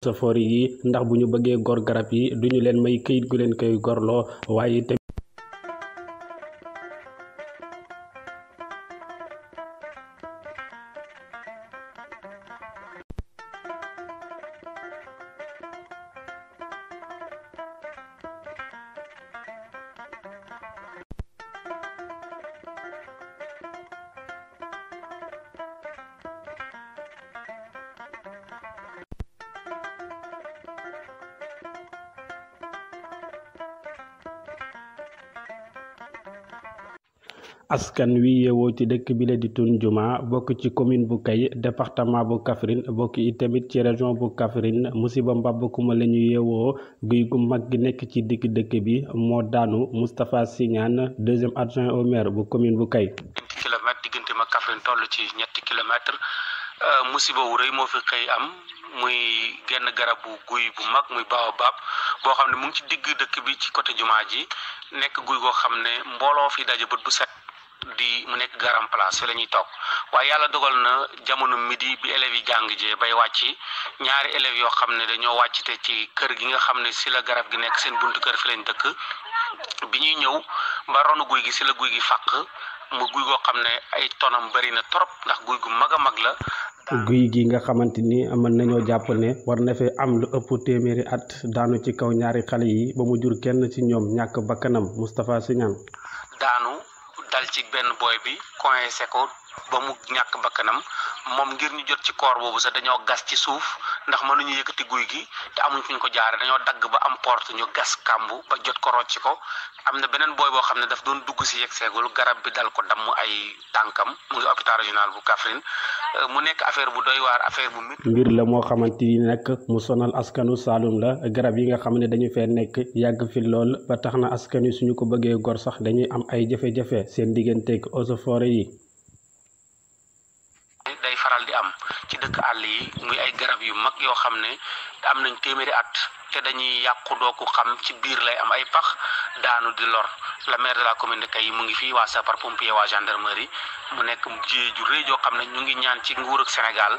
safari yi ndax bu ñu bëggee gor garab yi duñu leen may këyit gu leen koy gorloo waaye askan wi yeewoo ci dëkk bi la di Tunjuma bokk ci commune bu Kay département bu Kaffrine bokk yi tamit ci région bu Kaffrine musiba mbàbb kuma la ñu yeewoo guy gu mag gi nekk ci digg dëkk bi moo daanu Moustapha Signane deuxième adjoint au maire bu commune bu Kay. kilomètre diggante ma Kaffrine toll ci ñetti kilomètre musiba wu rëy moo fi xëy am muy genn garabu guy bu mag muy baobab boo xam ne mu ngi ci digg dëkk bi ci côté jumaa ji nekk guy goo xam ne mbooloo fi daje bët bu set di mu nekk garam place fi la ñuy toog waaye yàlla dogal na jamono midi bi élèves yi jàng jee bay wàcc ñaari élèves yoo xam ne dañoo wàcc te ci kër gi nga xam ne si la garab gi nekk seen buntu kër fi lañ dëkk bi ñuy ñëw ba ronu guy gi si la guy gi fàq mu guy goo xam ne ay tonam bari na trop ndax guy gu mag a mag la. guy gi nga xamante ni mën nañoo jàpp ne war na fee am lu ëpp téeméeri at daanu ci kaw ñaari xale yi ba mu jur kenn ci ñoom ñàkk bakkanam Moustapha Signane. daanu dal ci benn boy bi coincé ko ba mu ñàkk bakkanam moom ngir ñu jot ci koor boobu sax dañoo gas ci suuf ndax mënuñu yëkkati guy gi te amuñ fuñ ko jaare dañoo dagg ba am porte ñu gas kàmbu ba jot ko rocc ko am na beneen booy boo xam ne daf doon dugg si yegg seegul garab bi dal ko damm ay tànkam mu ngi hôpital régional bu Kaffrine mu nekk affaire bu doy waar affaire bu mbir la moo xamante ni nag mu sonal askanu Saalum la garab yi nga xam ne dañu fee nekk yàgg fi lool ba tax na askan wi suñu ko bëggee gor sax dañuy am ay jafe-jafe seen digganteeg eaux et forêts yi. day faral di am ci dëkk àll yi muy ay garab yu mag yoo xam ne am nañ téeméeri at te dañuy yàqu doo ko xam ci biir lay am ay pax daanu di lor la maire de la commune de Kay mu ngi fii waa sapeur pompier waa gendarmerie mu nekk jiyee ju rëy joo xam ne ñu ngi ñaan ci nguur ak Sénégal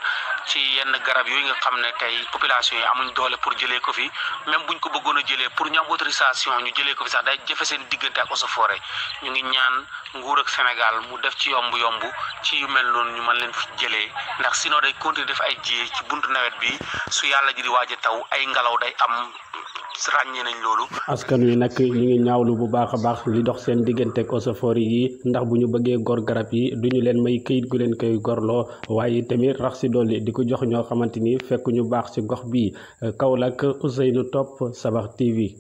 ci yenn garab yooyu nga xam ne tey population yi amuñ doole pour jëlee ko fi même buñ ko bëggoon a jëlee pour ñu am autorisation ñu jëlee ko fi sax day jafe seen diggante ak eaux et forêts ñu ngi ñaan nguur ak Sénégal mu def ci yomb ci yu mel noonu ñu mën leen fi jëlee ndax sinon day continuer def ay jiyee ci buntu nawet bi su yàlla ji di waaj a taw ay ngelaw day am ràññee nañ loolu. askan wi nag ñu ngi ñaawlu bu baax a baax li dox seen diggante ak eaux et forêts yi ndax bu ñu bëggee gor garab yi duñu leen may këyit gu leen koy gorloo waaye tamit rax si dolli di ko jox ñoo xamante ni fekk ñu baax ci gox bi Kaolack Ousseynou Top Sabax TV.